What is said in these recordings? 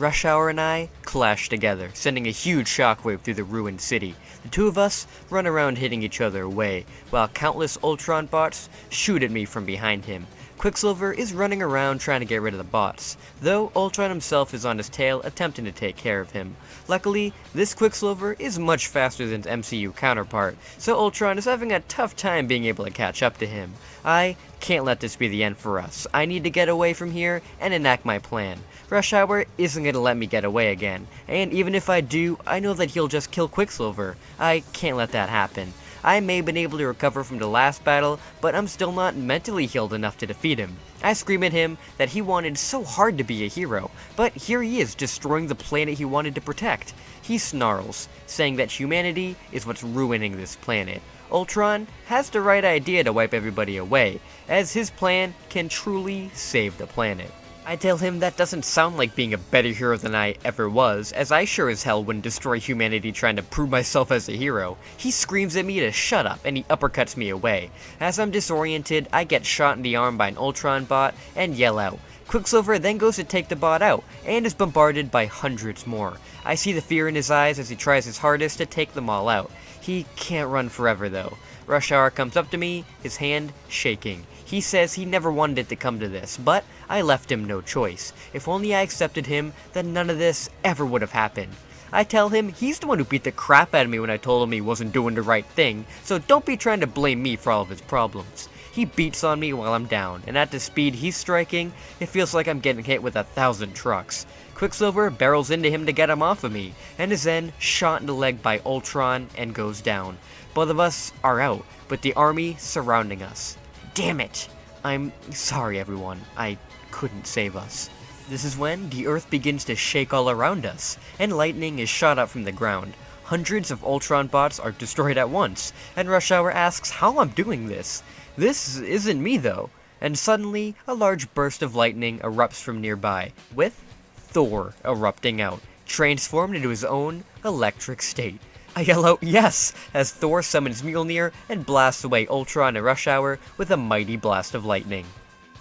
Rush Hour and I clash together, sending a huge shockwave through the ruined city. The two of us run around hitting each other away, while countless Ultron bots shoot at me from behind him. Quicksilver is running around trying to get rid of the bots, though Ultron himself is on his tail attempting to take care of him. Luckily, this Quicksilver is much faster than his MCU counterpart, so Ultron is having a tough time being able to catch up to him. I can't let this be the end for us. I need to get away from here and enact my plan. Rush Hour isn't going to let me get away again, and even if I do, I know that he'll just kill Quicksilver. I can't let that happen. I may have been able to recover from the last battle, but I'm still not mentally healed enough to defeat him. I scream at him that he wanted so hard to be a hero, but here he is destroying the planet he wanted to protect. He snarls, saying that humanity is what's ruining this planet. Ultron has the right idea to wipe everybody away, as his plan can truly save the planet. I tell him that doesn't sound like being a better hero than I ever was, as I sure as hell wouldn't destroy humanity trying to prove myself as a hero. He screams at me to shut up, and he uppercuts me away. As I'm disoriented, I get shot in the arm by an Ultron bot and yell out. Quicksilver then goes to take the bot out, and is bombarded by hundreds more. I see the fear in his eyes as he tries his hardest to take them all out. He can't run forever though. Rush Hour comes up to me, his hand shaking. He says he never wanted it to come to this, but I left him no choice. If only I accepted him, then none of this ever would have happened. I tell him he's the one who beat the crap out of me when I told him he wasn't doing the right thing, so don't be trying to blame me for all of his problems. He beats on me while I'm down, and at the speed he's striking, it feels like I'm getting hit with 1,000 trucks. Quicksilver barrels into him to get him off of me, and is then shot in the leg by Ultron and goes down. Both of us are out, but the army surrounding us. Damn it! I'm sorry everyone, I couldn't save us. This is when the earth begins to shake all around us, and lightning is shot up from the ground. Hundreds of Ultron bots are destroyed at once, and Rush Hour asks how I'm doing this. This isn't me though, and suddenly a large burst of lightning erupts from nearby, with Thor erupting out, transformed into his own electric state. I yell out yes, as Thor summons Mjolnir and blasts away Ultron and Rush Hour with a mighty blast of lightning.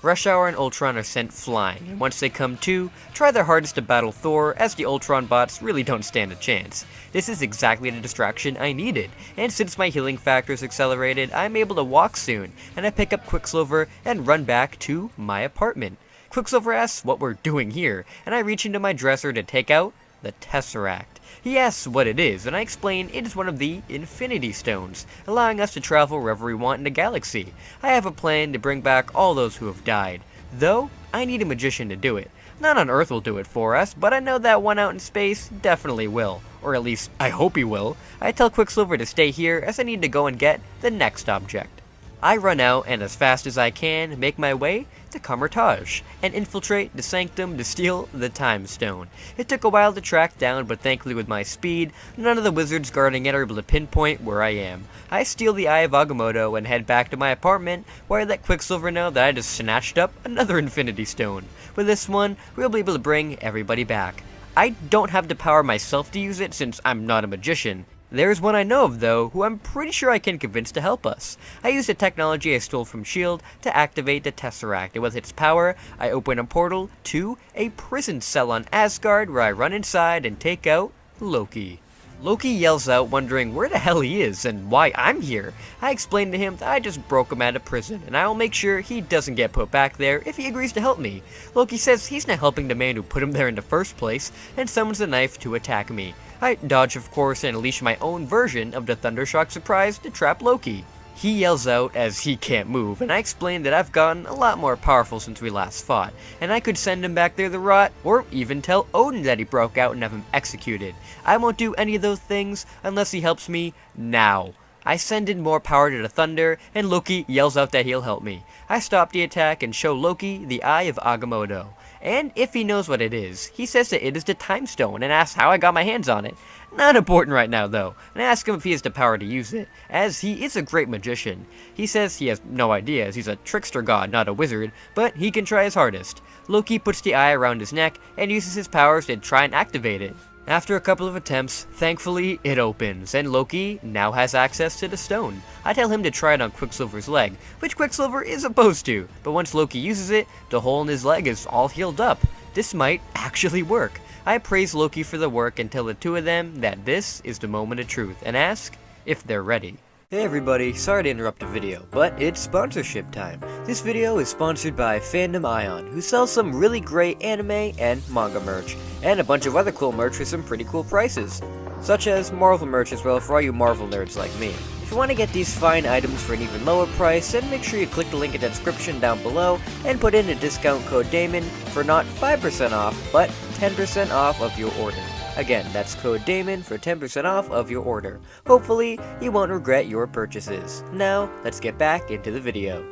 Rush Hour and Ultron are sent flying, and once they come to, try their hardest to battle Thor, as the Ultron bots really don't stand a chance. This is exactly the distraction I needed, and since my healing factor is accelerated, I'm able to walk soon, and I pick up Quicksilver and run back to my apartment. Quicksilver asks what we're doing here, and I reach into my dresser to take out the Tesseract. He asks what it is, and I explain it is one of the Infinity Stones, allowing us to travel wherever we want in the galaxy. I have a plan to bring back all those who have died, though I need a magician to do it. None on Earth will do it for us, but I know that one out in space definitely will, or at least I hope he will. I tell Quicksilver to stay here as I need to go and get the next object. I run out and as fast as I can make my way to Camartage and infiltrate the Sanctum to steal the Time Stone. It took a while to track down, but thankfully with my speed, none of the wizards guarding it are able to pinpoint where I am. I steal the Eye of Agamotto and head back to my apartment, where I let Quicksilver know that I just snatched up another Infinity Stone. With this one, we'll be able to bring everybody back. I don't have the power myself to use it since I'm not a magician. There's one I know of though, who I'm pretty sure I can convince to help us. I used the technology I stole from S.H.I.E.L.D. to activate the Tesseract, and with its power, I open a portal to a prison cell on Asgard where I run inside and take out Loki. Loki yells out, wondering where the hell he is and why I'm here. I explain to him that I just broke him out of prison, and I will make sure he doesn't get put back there if he agrees to help me. Loki says he's not helping the man who put him there in the first place, and summons a knife to attack me. I dodge of course and unleash my own version of the Thundershock surprise to trap Loki. He yells out as he can't move, and I explain that I've gotten a lot more powerful since we last fought, and I could send him back there to rot, or even tell Odin that he broke out and have him executed. I won't do any of those things unless he helps me now. I send in more power to the thunder, and Loki yells out that he'll help me. I stop the attack and show Loki the Eye of Agamotto. And if he knows what it is, he says that it is the Time Stone and asks how I got my hands on it. Not important right now though, and I ask him if he has the power to use it, as he is a great magician. He says he has no idea as he's a trickster god, not a wizard, but he can try his hardest. Loki puts the eye around his neck and uses his powers to try and activate it. After a couple of attempts, thankfully it opens, and Loki now has access to the stone. I tell him to try it on Quicksilver's leg, which Quicksilver is opposed to, but once Loki uses it, the hole in his leg is all healed up. This might actually work. I praise Loki for the work and tell the two of them that this is the moment of truth and ask if they're ready. Hey everybody, sorry to interrupt the video, but it's sponsorship time. This video is sponsored by Fandom Ion, who sells some really great anime and manga merch, and a bunch of other cool merch for some pretty cool prices, such as Marvel merch as well for all you Marvel nerds like me. If you want to get these fine items for an even lower price, then make sure you click the link in the description down below and put in a discount code Damon for not 5% off, but 10% off of your order. Again, that's code Damon for 10% off of your order. Hopefully, you won't regret your purchases. Now, let's get back into the video.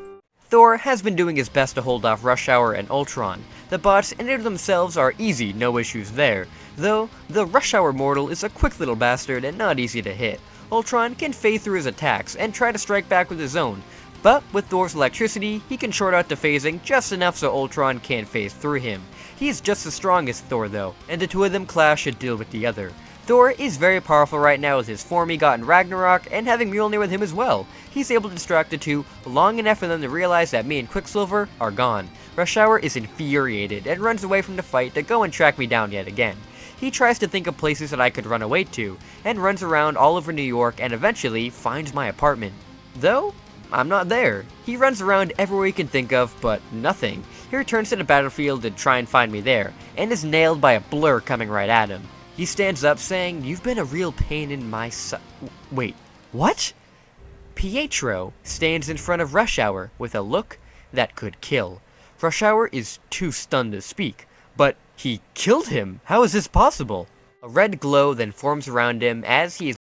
Thor has been doing his best to hold off Rush Hour and Ultron. The bots in and of themselves are easy, no issues there. Though, the Rush Hour mortal is a quick little bastard and not easy to hit. Ultron can fade through his attacks and try to strike back with his own. But with Thor's electricity, he can short out the phasing just enough so Ultron can't phase through him. He is just as strong as Thor though, and the two of them clash and deal with the other. Thor is very powerful right now with his form he got in Ragnarok, and having Mjolnir with him as well. He's able to distract the two long enough for them to realize that me and Quicksilver are gone. Rush Hour is infuriated and runs away from the fight to go and track me down yet again. He tries to think of places that I could run away to, and runs around all over New York and eventually finds my apartment. Though, I'm not there. He runs around everywhere he can think of, but nothing. He returns to the battlefield to try and find me there, and is nailed by a blur coming right at him. He stands up saying, "You've been a real pain in my Wait, what? Pietro stands in front of Rush Hour with a look that could kill. Rush Hour is too stunned to speak, but he killed him. How is this possible? A red glow then forms around him as he is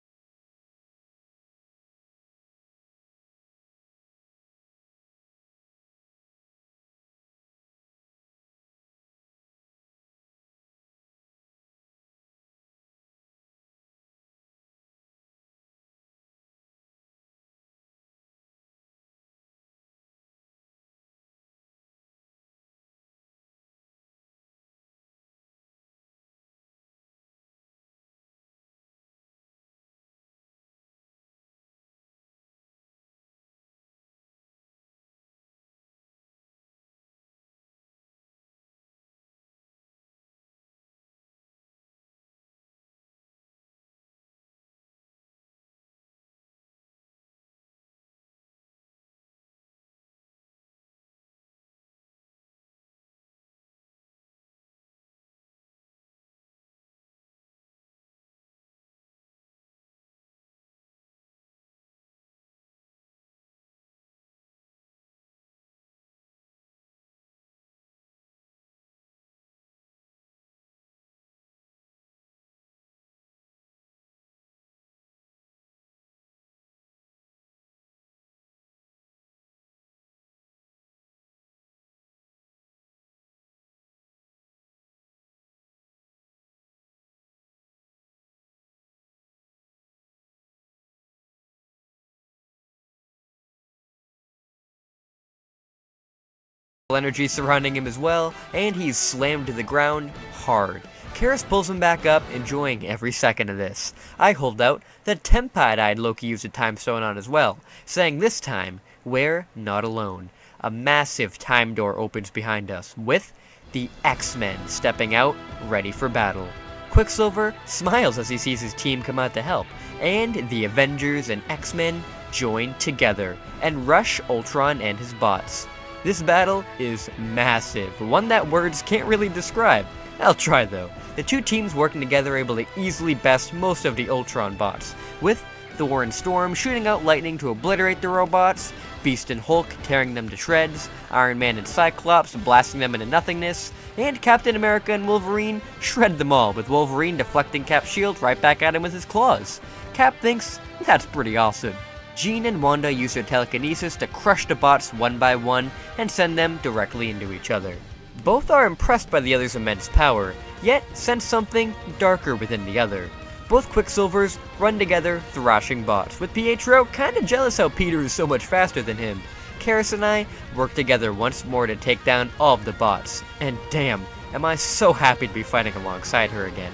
energy surrounding him as well, and he's slammed to the ground hard. Karis pulls him back up, enjoying every second of this. I hold out the Tempad-eyed Loki used a time stone on as well, saying this time, we're not alone. A massive time door opens behind us, with the X-Men stepping out, ready for battle. Quicksilver smiles as he sees his team come out to help, and the Avengers and X-Men join together, and rush Ultron and his bots. This battle is massive, one that words can't really describe. I'll try though. The two teams working together are able to easily best most of the Ultron bots, with Thor and Storm shooting out lightning to obliterate the robots, Beast and Hulk tearing them to shreds, Iron Man and Cyclops blasting them into nothingness, and Captain America and Wolverine shred them all, with Wolverine deflecting Cap's shield right back at him with his claws. Cap thinks that's pretty awesome. Jean and Wanda use their telekinesis to crush the bots one by one and send them directly into each other. Both are impressed by the other's immense power, yet sense something darker within the other. Both Quicksilvers run together, thrashing bots, with Pietro kinda jealous how Peter is so much faster than him. Karis and I work together once more to take down all of the bots, and damn, am I so happy to be fighting alongside her again.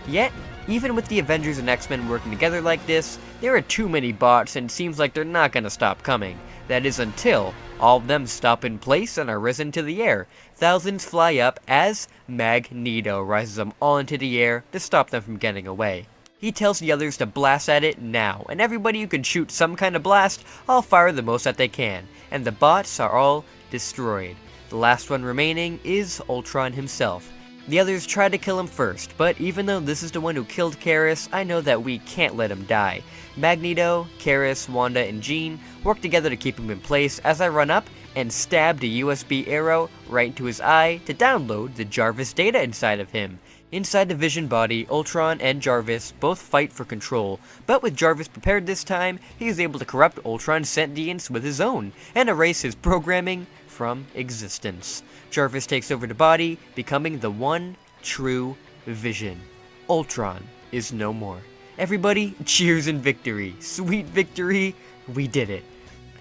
Yet, Even with the Avengers and X-Men working together like this, there are too many bots and seems like they're not gonna stop coming. That is until all of them stop in place and are risen to the air. Thousands fly up as Magneto rises them all into the air to stop them from getting away. He tells the others to blast at it now, and everybody who can shoot some kind of blast, all fire the most that they can, and the bots are all destroyed. The last one remaining is Ultron himself. The others try to kill him first, but even though this is the one who killed Karis, I know that we can't let him die. Magneto, Karis, Wanda, and Jean work together to keep him in place as I run up and stab the USB arrow right into his eye to download the Jarvis data inside of him. Inside the Vision body, Ultron and Jarvis both fight for control, but with Jarvis prepared this time, he is able to corrupt Ultron's sentience with his own, and erase his programming from existence. Jarvis takes over the body, becoming the one true Vision. Ultron is no more. Everybody cheers in victory. Sweet victory, we did it.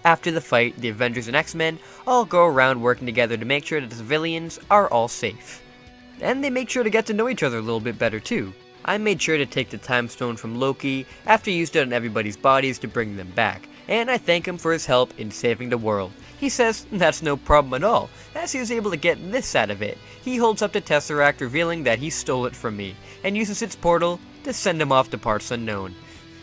After the fight, the Avengers and X-Men all go around working together to make sure that the civilians are all safe. And they make sure to get to know each other a little bit better too. I made sure to take the time stone from Loki after he used it on everybody's bodies to bring them back, and I thank him for his help in saving the world. He says that's no problem at all, as he was able to get this out of it. He holds up the Tesseract, revealing that he stole it from me, and uses its portal to send him off to parts unknown.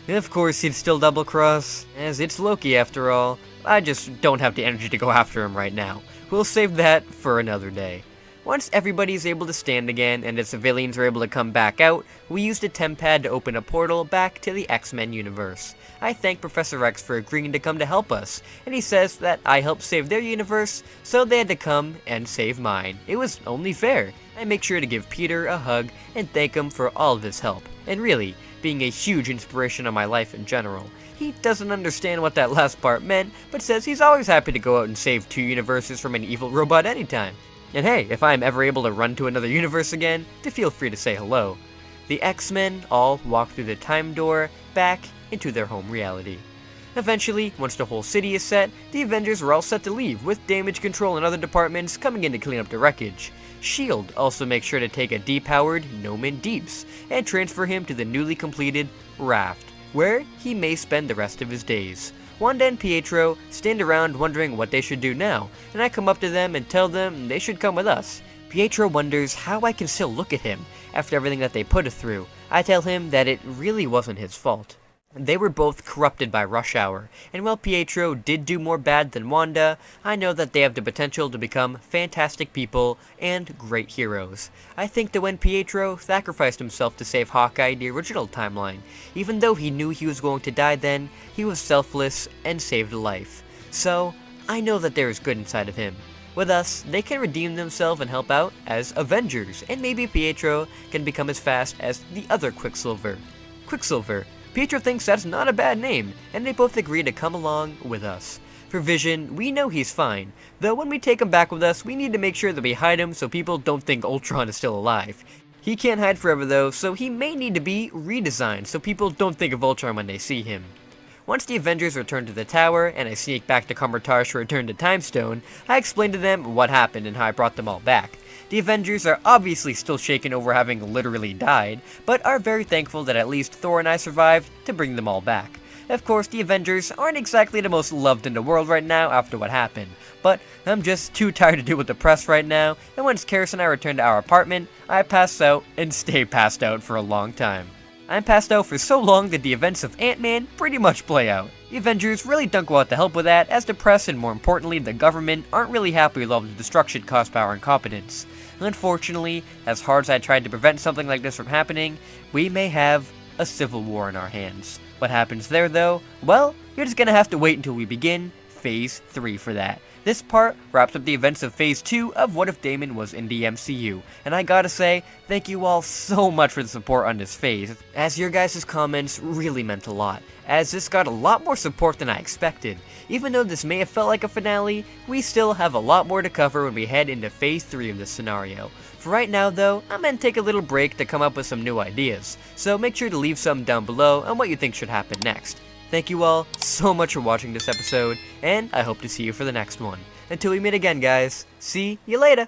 And of course he'd still double cross, as it's Loki after all. I just don't have the energy to go after him right now. We'll save that for another day. Once everybody is able to stand again and the civilians are able to come back out, we used a tempad to open a portal back to the X-Men universe. I thank Professor X for agreeing to come to help us, and he says that I helped save their universe, so they had to come and save mine. It was only fair. I make sure to give Peter a hug and thank him for all of his help, and really, being a huge inspiration on my life in general. He doesn't understand what that last part meant, but says he's always happy to go out and save 2 universes from an evil robot anytime. And hey, if I'm ever able to run to another universe again, to feel free to say hello. The X-Men all walk through the time door back into their home reality. Eventually, once the whole city is set, the Avengers are all set to leave, with damage control and other departments coming in to clean up the wreckage. S.H.I.E.L.D. also makes sure to take a depowered Noman Deeps and transfer him to the newly completed Raft, where he may spend the rest of his days. Wanda and Pietro stand around wondering what they should do now, and I come up to them and tell them they should come with us. Pietro wonders how I can still look at him after everything that they put us through. I tell him that it really wasn't his fault. They were both corrupted by Rush Hour, and while Pietro did do more bad than Wanda, I know that they have the potential to become fantastic people and great heroes. I think that when Pietro sacrificed himself to save Hawkeye in the original timeline, even though he knew he was going to die then, he was selfless and saved a life. So, I know that there is good inside of him. With us, they can redeem themselves and help out as Avengers, and maybe Pietro can become as fast as the other Quicksilver. Quicksilver. Pietro thinks that's not a bad name, and they both agree to come along with us. For Vision, we know he's fine, though when we take him back with us, we need to make sure that we hide him so people don't think Ultron is still alive. He can't hide forever though, so he may need to be redesigned so people don't think of Ultron when they see him. Once the Avengers return to the tower, and I sneak back to Comertage to return to Time Stone, I explain to them what happened and how I brought them all back. The Avengers are obviously still shaken over having literally died, but are very thankful that at least Thor and I survived to bring them all back. Of course, the Avengers aren't exactly the most loved in the world right now after what happened, but I'm just too tired to deal with the press right now, and once Karis and I return to our apartment, I pass out and stay passed out for a long time. I'm passed out for so long that the events of Ant-Man pretty much play out. The Avengers really don't go out to help with that, as the press and more importantly the government aren't really happy with all the destruction caused by our incompetence. Unfortunately, as hard as I tried to prevent something like this from happening, we may have a civil war in our hands. What happens there though? Well, you're just gonna have to wait until we begin Phase 3 for that. This part wraps up the events of Phase 2 of What If Damon Was in the MCU, and I gotta say, thank you all so much for the support on this phase, as your guys' comments really meant a lot, as this got a lot more support than I expected. Even though this may have felt like a finale, we still have a lot more to cover when we head into Phase 3 of this scenario. For right now though, I'm gonna take a little break to come up with some new ideas, so make sure to leave some down below on what you think should happen next. Thank you all so much for watching this episode, and I hope to see you for the next one. Until we meet again guys, see you later!